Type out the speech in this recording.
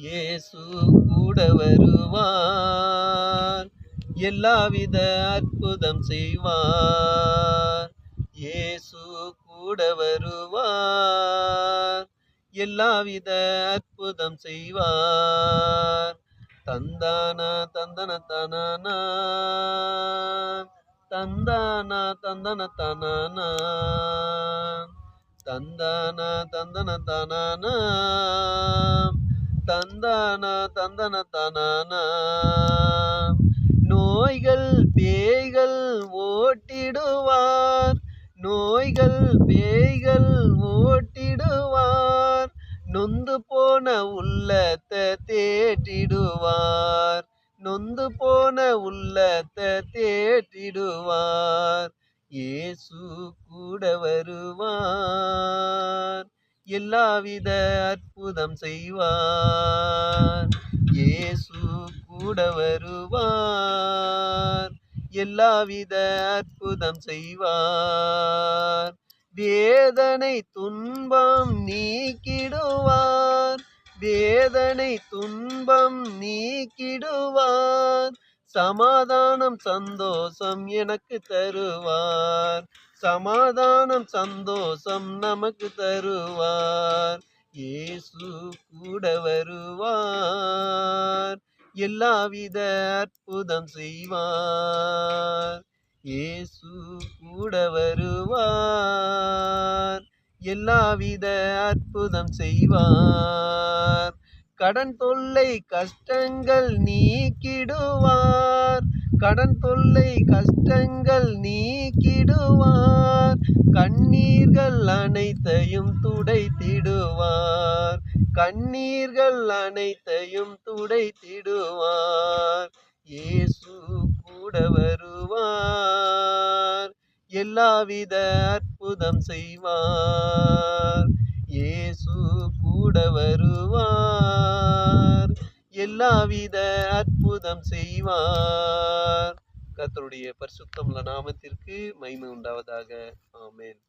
இயேசு கூட வருவார், எல்லாவித அற்புதம் செய்வார். இயேசு கூட வருவார், எல்லாவித அற்புதம் செய்வார். தந்தானா தந்தன தனானா, தந்தானா தந்தன தனானா, தந்தானா தந்தன தனானா, தந்தானா தந்தன தனானா. நோய்கள் பேய்கள் ஓட்டிடுவார், நோய்கள் பேய்கள் ஓட்டிடுவார். நொந்து போன உள்ளத்தை தேற்றிடுவார், நொந்து போன உள்ளத்தை தேற்றிடுவார். இயேசு கூட வருவார், எல்லாவித அற்புதம் செய்வார். இயேசு கூட வருவார், எல்லாவித அற்புதம் செய்வார். வேதனை துன்பம் நீக்கிடுவார், வேதனை துன்பம் நீக்கிடுவார். சமாதானம் சந்தோஷம் எனக்கு தருவார், சமாதானம் சந்தோஷம் நமக்கு தருவார். இயேசு கூட வருவார், எல்லாவித அற்புதம் செய்வார். இயேசு கூட வருவார், எல்லாவித அற்புதம் செய்வார். கடன் தொல்லை கஷ்டங்கள் நீக்கிடுவார், கடன் தொல்லை கஷ்டங்கள் நீக்கிடுவார். கண்ணீர்கள் அனைத்தையும் துடைத்திடுவார், கண்ணீர்கள் அனைத்தையும் துடைத்திடுவார். இயேசு கூட வருவார், எல்லாவித அற்புதம் செய்வார். இயேசு கூட வருவார், எல்லாவித அற்புதம் செய்வார். கர்த்தருடைய பரிசுத்தமுள்ள நாமத்திற்கு மகிமை உண்டாவதாக. ஆமென்.